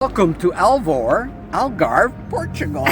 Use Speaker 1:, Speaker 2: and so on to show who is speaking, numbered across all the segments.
Speaker 1: Welcome to Alvor Algarve, Portugal.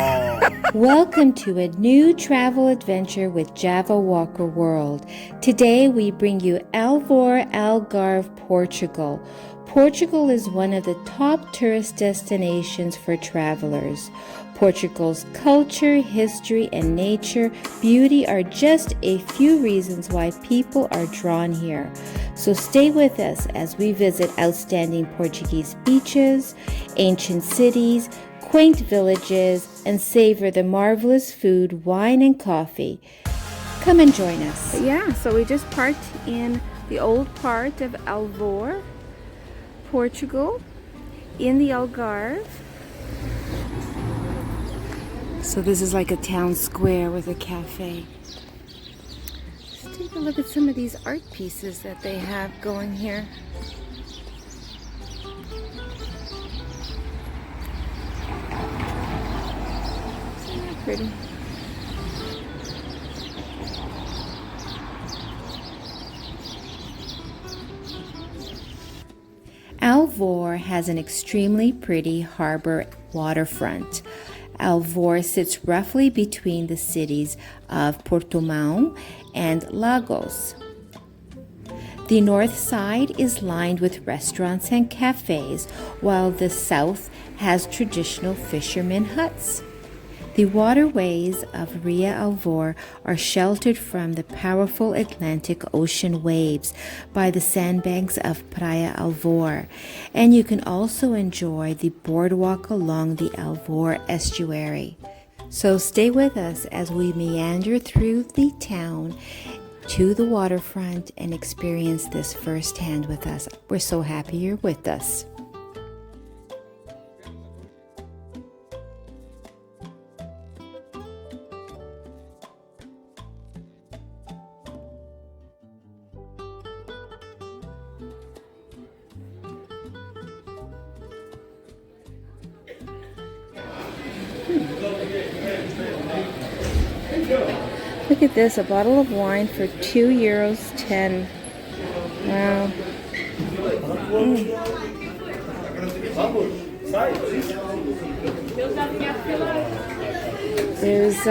Speaker 2: Welcome to a new travel adventure with JavaWalkerWorld. Today we bring you Alvor Algarve, Portugal. Portugal is one of the top tourist destinations for travelers. Portugal's culture, history, and nature beauty are just a few reasons why people are drawn here. So stay with us as we visit outstanding Portuguese beaches, ancient cities, quaint villages, and savor the marvelous food, wine, and coffee. Come and join us.
Speaker 3: Yeah, so we just parked in the old part of Alvor, Portugal, in the Algarve.
Speaker 2: So this is like a town square with a cafe.
Speaker 3: Let's take a look at some of these art pieces that they have going here. Isn't that pretty?
Speaker 2: Alvor has an extremely pretty harbor waterfront. Alvor sits roughly between the cities of Portimão and Lagos. The north side is lined with restaurants and cafes, while the south has traditional fishermen huts. The waterways of Ria Alvor are sheltered from the powerful Atlantic Ocean waves by the sandbanks of Praia Alvor, and you can also enjoy the boardwalk along the Alvor estuary. So stay with us as we meander through the town to the waterfront and experience this firsthand with us. We're so happy you're with us.
Speaker 3: Look at this, a bottle of wine for €2.10. Wow. There's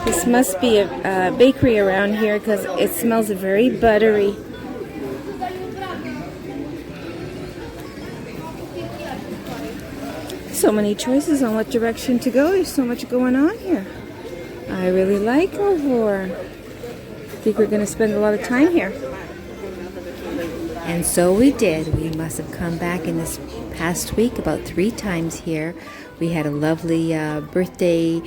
Speaker 3: this must be a bakery around here because it smells very buttery. So many choices on what direction to go. There's so much going on here. I really like Alvor. I think we're going to spend a lot of time here.
Speaker 2: And so we did. We must have come back in this past week about 3 times here. We had a lovely birthday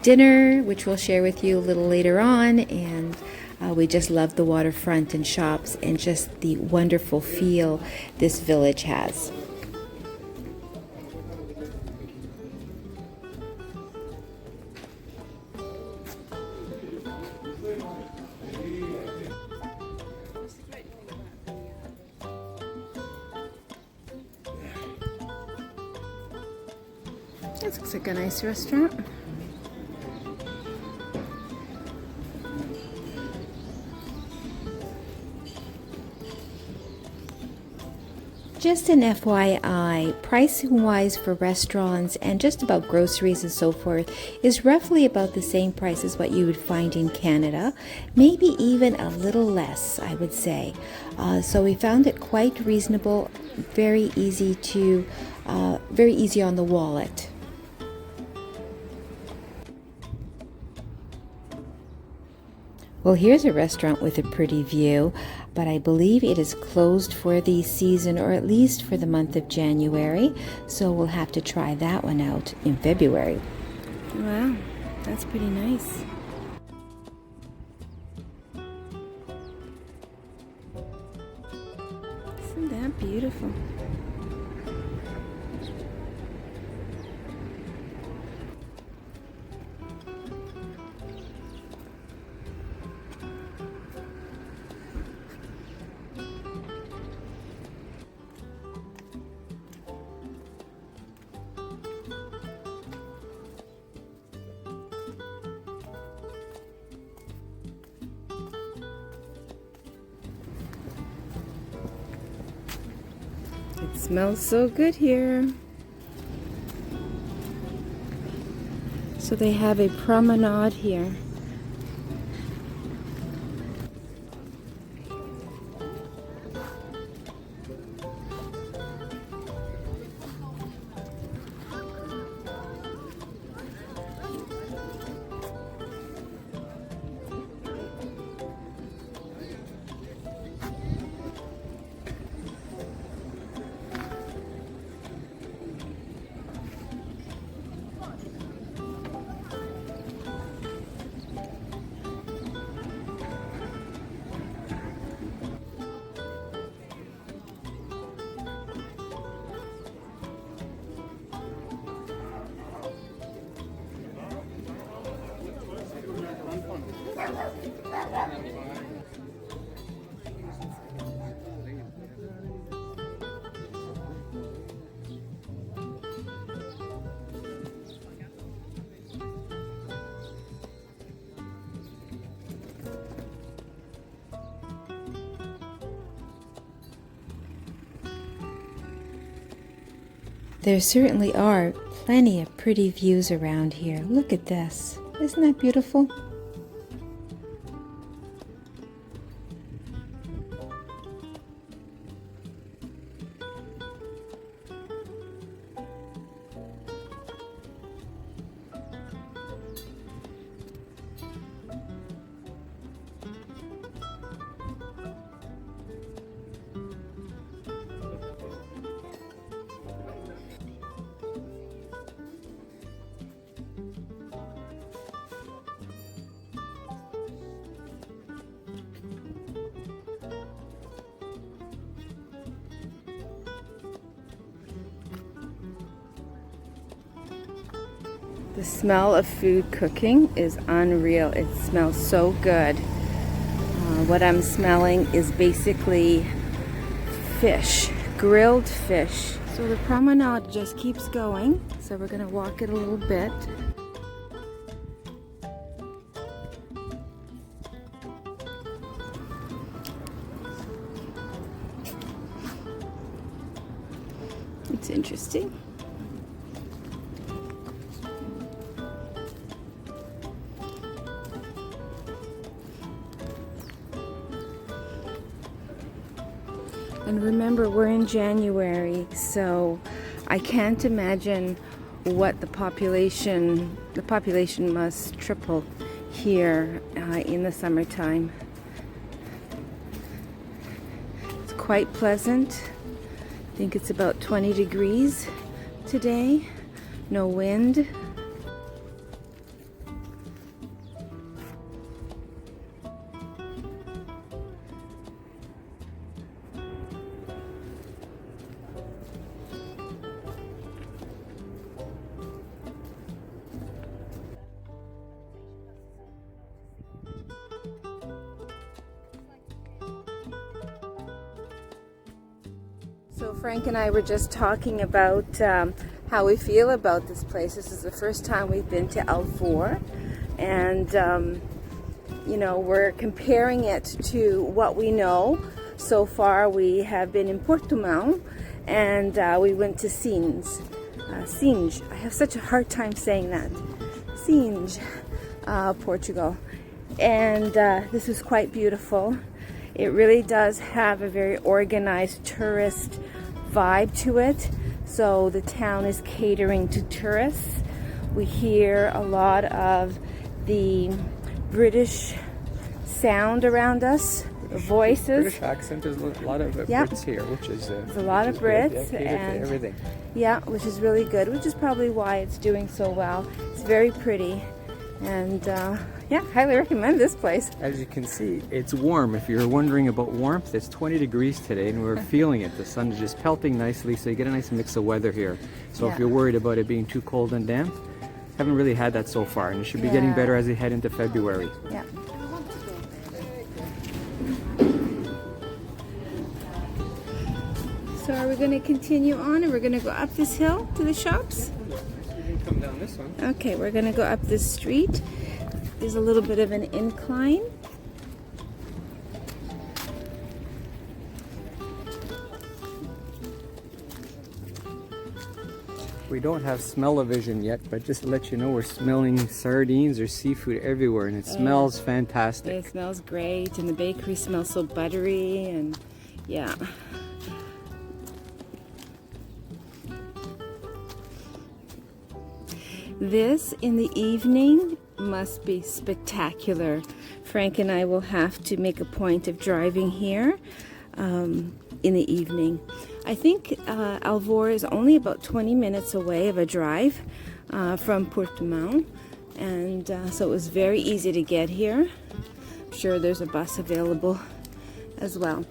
Speaker 2: dinner, which we'll share with you a little later on. And we just love the waterfront and shops and just the wonderful feel this village has.
Speaker 3: This looks like a nice restaurant.
Speaker 2: Just an FYI, pricing-wise for restaurants and just about groceries and so forth is roughly about the same price as what you would find in Canada, maybe even a little less, I would say. So we found it quite reasonable, very easy on the wallet. Well, here's a restaurant with a pretty view, but I believe it is closed for the season, or at least for the month of January, so we'll have to try that one out in February.
Speaker 3: Wow, that's pretty nice. Isn't that beautiful? Smells so good here. So they have a promenade here. There certainly are plenty of pretty views around here. Look at this. Isn't that beautiful? The smell of food cooking is unreal. It smells so good. What I'm smelling is basically fish, grilled fish. So the promenade just keeps going. So we're gonna walk it a little bit. It's interesting. And remember, we're in January, so I can't imagine what the population must triple here in the summertime. It's quite pleasant. I think it's about 20 degrees today. No wind. So Frank and I were just talking about how we feel about this place. This is the first time we've been to Alvor, and you know, we're comparing it to what we know. So far we have been in Portimão, and we went to Sines. I have such a hard time saying that. Sines, Portugal. And this is quite beautiful. It really does have a very organized tourist vibe to it. So the town is catering to tourists. We hear a lot of the British sound around us, voices.
Speaker 1: British accent, there's a lot of Brits here, which is
Speaker 3: there's a lot of Brits,
Speaker 1: and everything.
Speaker 3: Yeah, which is really good, which is probably why it's doing so well. It's very pretty, and yeah, highly recommend this place.
Speaker 1: As you can see, it's warm. If you're wondering about warmth, it's 20 degrees today, and we're feeling it. The sun is just pelting nicely, so you get a nice mix of weather here. So if you're worried about it being too cold and damp, haven't really had that so far, and it should be getting better as we head into February.
Speaker 3: Yeah. So are we going to continue on, and we're going to go up this hill to the shops?
Speaker 1: You can come down this one.
Speaker 3: Okay, we're going to go up this street. There's a little bit of an incline.
Speaker 1: We don't have smell-o-vision yet, but just to let you know, we're smelling sardines or seafood everywhere, and it smells fantastic.
Speaker 3: It smells great, and the bakery smells so buttery, and yeah. This in the evening must be spectacular. Frank and I will have to make a point of driving here in the evening. I think Alvor is only about 20 minutes away of a drive from Portimão, and so it was very easy to get here. I'm sure there's a bus available as well.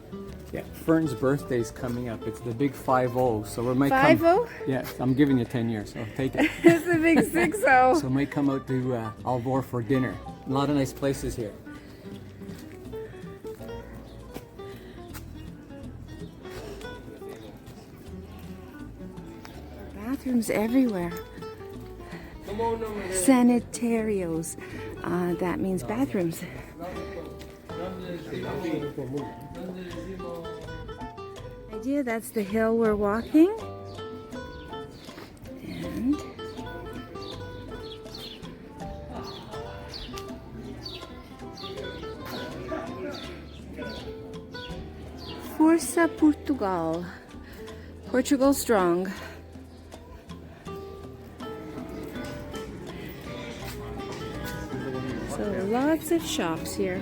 Speaker 1: Yeah, Fern's birthday's coming up. It's the big 5-0, so we might
Speaker 3: 5-0?
Speaker 1: Yeah, I'm giving you 10 years, so take it.
Speaker 3: It's the big 6-0.
Speaker 1: So we might come out to Alvor for dinner. A lot of nice places here.
Speaker 3: Bathrooms everywhere. Sanitarios. That means bathrooms. Idea, that's the hill we're walking. And Força Portugal. Portugal strong. So lots of shops here.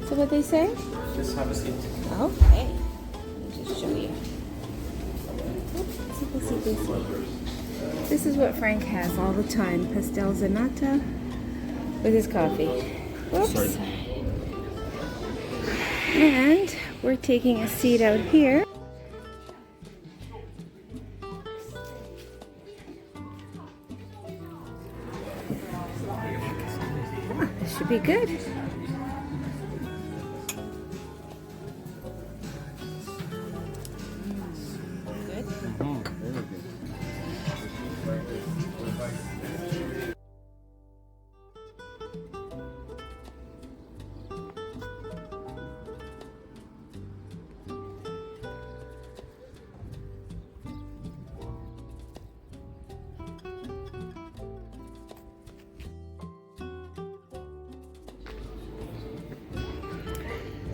Speaker 3: So what they say?
Speaker 1: Just have a seat.
Speaker 3: Okay. Let me just show you. This is what Frank has all the time. Pastel nata with his coffee. Whoops. And we're taking a seat out here. This should be good.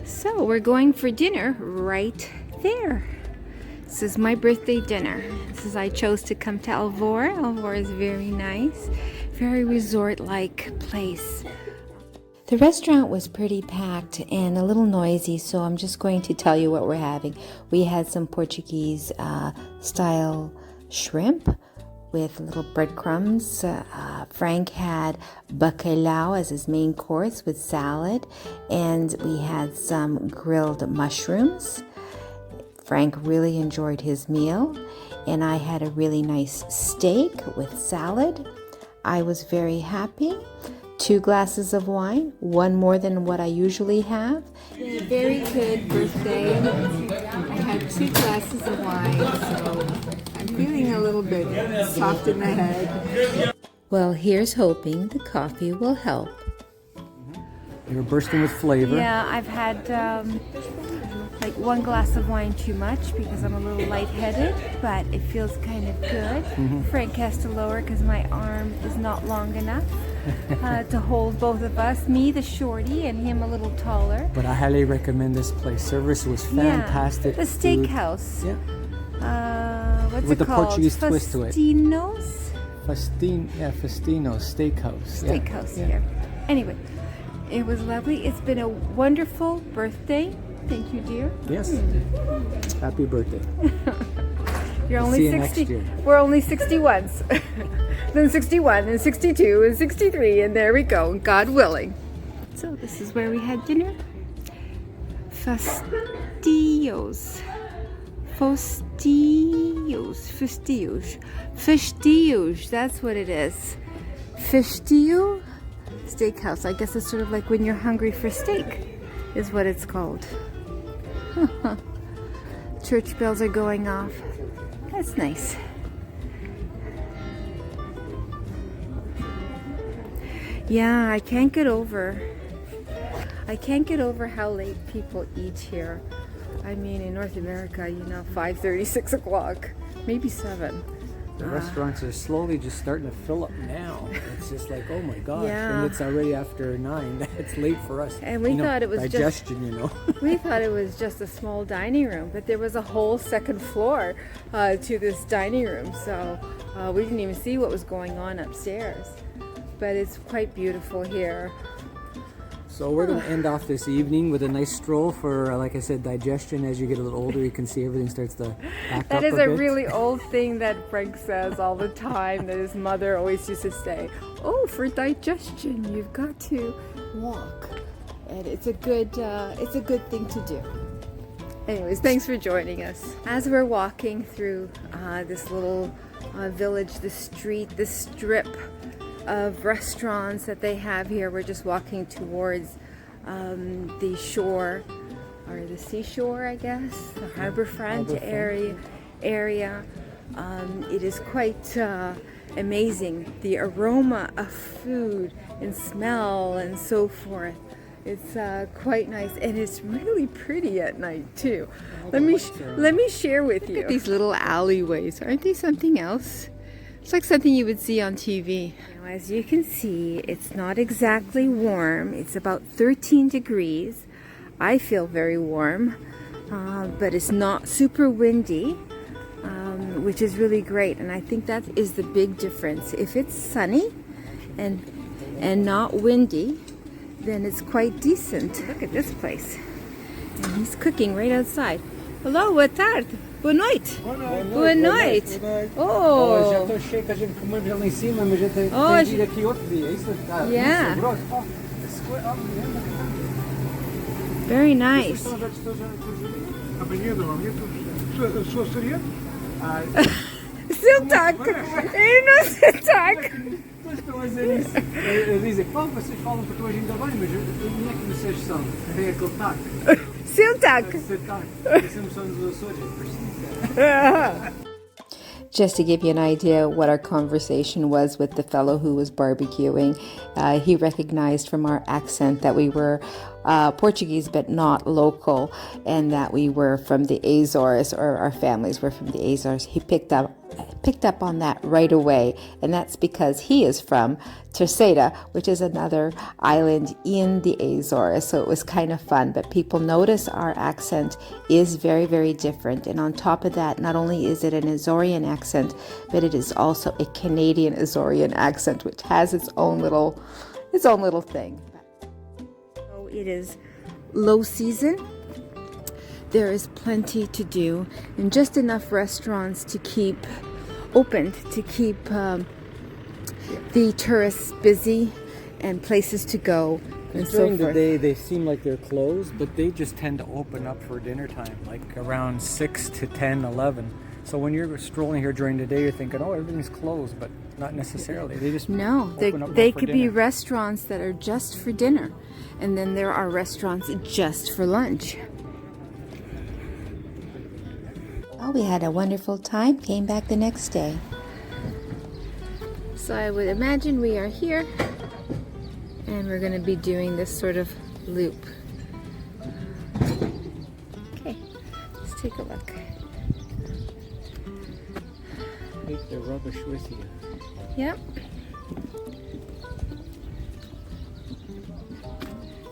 Speaker 3: So we're going for dinner right there. This is my birthday dinner. This is I chose to come to Alvor. Alvor is very nice, very resort-like place.
Speaker 2: The restaurant was pretty packed and a little noisy, so I'm just going to tell you what we're having. We had some Portuguese style shrimp with little breadcrumbs. Frank had bacalhau as his main course with salad, and we had some grilled mushrooms. Frank really enjoyed his meal, and I had a really nice steak with salad. I was very happy. 2 glasses of wine, one more than what I usually have.
Speaker 3: A very good birthday. I had 2 glasses of wine, so I'm feeling a little bit soft in the head.
Speaker 2: Well, here's hoping the coffee will help.
Speaker 1: You're bursting with flavor.
Speaker 3: Yeah, I've had like 1 glass of wine too much because I'm a little lightheaded, but it feels kind of good. Frank has to lower because my arm is not long enough to hold both of us, me the shorty and him a little taller.
Speaker 1: But I highly recommend this place. Service was fantastic.
Speaker 3: Yeah, the steakhouse.
Speaker 1: Yeah.
Speaker 3: What's
Speaker 1: With
Speaker 3: it
Speaker 1: the
Speaker 3: called?
Speaker 1: Portuguese twist to it.
Speaker 3: Fastinos?
Speaker 1: Festino's Steakhouse.
Speaker 3: Steakhouse here. Anyway, it was lovely. It's been a wonderful birthday. Thank you, dear.
Speaker 1: Yes. Happy birthday.
Speaker 3: You're
Speaker 1: See
Speaker 3: only
Speaker 1: you
Speaker 3: 60.
Speaker 1: next year.
Speaker 3: We're only 61s. Then 61 and 62 and 63, and there we go, God willing. So this is where we had dinner. Fastillos. Fastillos, that's what it is. Fastillo Steakhouse. I guess it's sort of like when you're hungry for steak, is what it's called. Church bells are going off. That's nice. Yeah, I can't get over how late people eat here. I mean, in North America, you know, 5:30, 6 o'clock, maybe 7.
Speaker 1: The restaurants are slowly just starting to fill up now. It's just like, oh my gosh,
Speaker 3: Yeah.
Speaker 1: and it's already after 9. It's late for us.
Speaker 3: And we thought it was
Speaker 1: digestion, you know.
Speaker 3: We thought it was just a small dining room, but there was a whole second floor to this dining room, so we didn't even see what was going on upstairs. But it's quite beautiful here.
Speaker 1: So we're going to end off this evening with a nice stroll for, like I said, digestion. As you get a little older, you can see everything starts to back up
Speaker 3: That is
Speaker 1: a
Speaker 3: a
Speaker 1: bit.
Speaker 3: really old thing that Frank says all the time, that his mother always used to say, oh, for digestion, you've got to walk. And it's a good thing to do. Anyways, thanks for joining us. As we're walking through this little village, the street, the strip of restaurants that they have here, we're just walking towards the shore, or the seashore, I guess, the harborfront area. It is quite amazing, the aroma of food and smell and so forth. It's quite nice, and it's really pretty at night too. Let me share with you. Look at these little alleyways. Aren't they something else? It's like something you would see on TV. Now, as you can see, it's not exactly warm. It's about 13 degrees. I feel very warm, but it's not super windy, which is really great. And I think that is the big difference. If it's sunny and not windy, then it's quite decent. Look at this place. And he's cooking right outside. Hello, boa tarde. Boa noite. Boa noite. Oh.
Speaker 1: Já estou cheio que a gente comendo lá em cima, mas já tem que ir aqui outro dia. Isso está
Speaker 3: Yeah.
Speaker 1: saboroso.
Speaker 3: Very nice. Sotaque. Ele não sotaque.
Speaker 1: Estão a dizer isso. Dizem, pô, vocês falam português ainda bem, mas onde é que vocês são? Tem aquele taco.
Speaker 3: Sotaque.
Speaker 1: Somos dos Açores.
Speaker 2: Just to give you an idea what our conversation was with the fellow who was barbecuing, he recognized from our accent that we were Portuguese but not local, and that we were from the Azores, or our families were from the Azores. He picked up on that right away, and that's because he is from Terceira, which is another island in the Azores. So it was kind of fun, but people notice our accent is very, very different. And on top of that, not only is it an Azorean accent, but it is also a Canadian Azorean accent, which has its own little thing. So it is low season. There is plenty to do, and just enough restaurants to keep open, to keep the tourists busy, and places to go, and so
Speaker 1: During
Speaker 2: forth.
Speaker 1: the day, they seem like they're closed, but they just tend to open up for dinner time, like around 6 to 10, 11. So when you're strolling here during the day, you're thinking, oh, everything's closed, but not necessarily. They just
Speaker 2: No,
Speaker 1: open up
Speaker 2: they
Speaker 1: for
Speaker 2: could be
Speaker 1: dinner.
Speaker 2: restaurants that are just for dinner, and then there are restaurants just for lunch. Well, we had a wonderful time, came back the next day.
Speaker 3: So I would imagine we are here, and we're going to be doing this sort of loop. Okay, let's take a look.
Speaker 1: Take the rubbish with you.
Speaker 3: Yep.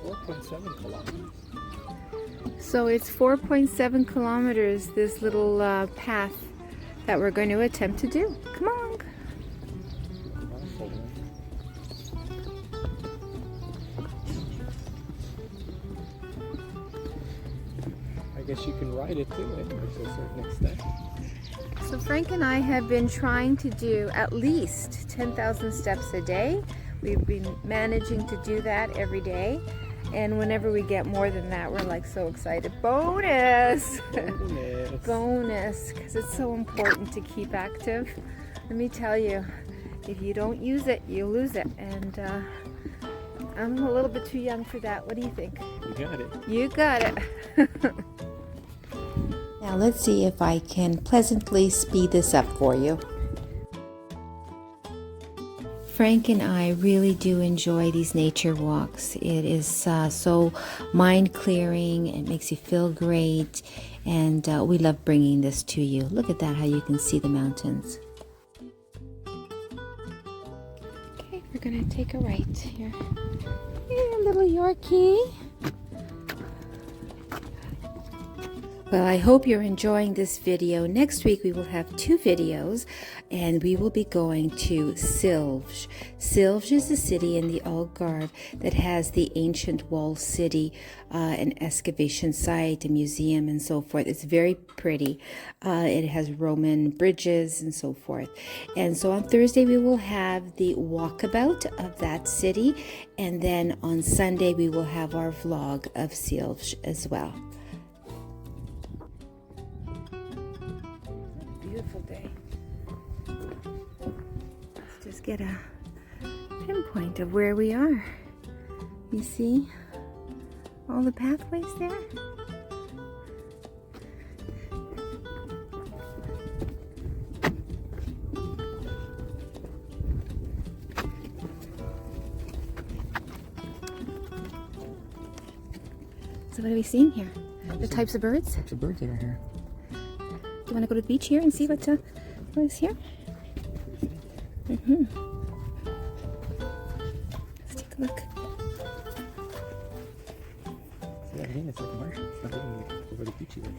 Speaker 1: 4.7 kilometers.
Speaker 3: So it's 4.7 kilometers, this little path that we're going to attempt to do. Come on.
Speaker 1: I guess you can ride it too, to a certain extent.
Speaker 3: So Frank and I have been trying to do at least 10,000 steps a day. We've been managing to do that every day. And whenever we get more than that, we're like so excited. Bonus! Bonus, because it's so important to keep active. Let me tell you, if you don't use it, you lose it. And I'm a little bit too young for that. What do you think?
Speaker 1: You got it.
Speaker 3: You got it.
Speaker 2: Now let's see if I can pleasantly speed this up for you. Frank and I really do enjoy these nature walks. It is so mind clearing, it makes you feel great, and we love bringing this to you. Look at that, how you can see the mountains. Okay, we're gonna take a right here. Here, little Yorkie. Well, I hope you're enjoying this video. Next week we will have 2 videos, and we will be going to Silves. Silves is a city in the Algarve that has the ancient walled city, an excavation site, a museum, and so forth. It's very pretty. It has Roman bridges and so forth. And so on Thursday we will have the walkabout of that city, and then on Sunday we will have our vlog of Silves as well.
Speaker 3: Beautiful day. Let's just get a pinpoint of where we are. You see all the pathways there? So what are we seeing here? The types of birds?
Speaker 1: Types of birds that are here.
Speaker 3: Do you want to go to the beach here and see what is here? Let's take a look.
Speaker 1: See that again? It's like a marsh. It's not even over the beach either.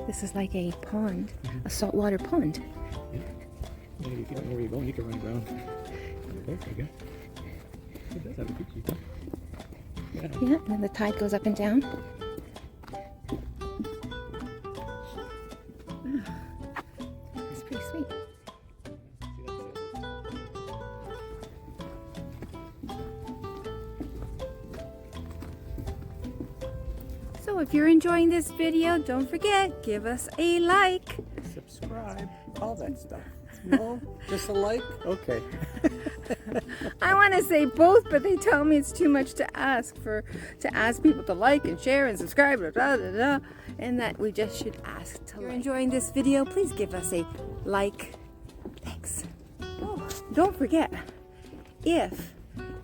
Speaker 3: This is like a pond, a saltwater pond.
Speaker 1: Yeah. Well, if you don't know where you're going, you can run around. There you go. It does have a beach, huh? Yeah.
Speaker 3: Yeah, and then the tide goes up and down. It's pretty sweet. So if you're enjoying this video, don't forget, give us a like.
Speaker 1: Subscribe. All that stuff. No? Just a like? Okay.
Speaker 3: I want to say both, but they tell me it's too much to ask people to like and share and subscribe, blah, blah, blah, blah, and that we just should ask to like. If you're enjoying this video, please give us a like. Thanks. Oh, don't forget, if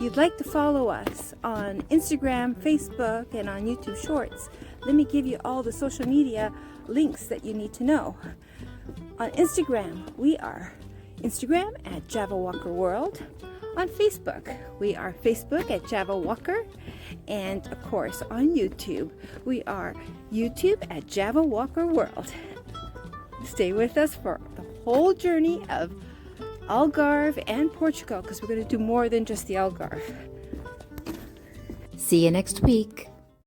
Speaker 3: you'd like to follow us on Instagram, Facebook, and on YouTube Shorts, let me give you all the social media links that you need to know. On Instagram, we are Instagram at JavaWalkerWorld. On Facebook, we are Facebook at JavaWalker. And of course, on YouTube, we are YouTube at JavaWalkerWorld. Stay with us for the whole journey of Algarve and Portugal, because we're going to do more than just the Algarve.
Speaker 2: See you next week.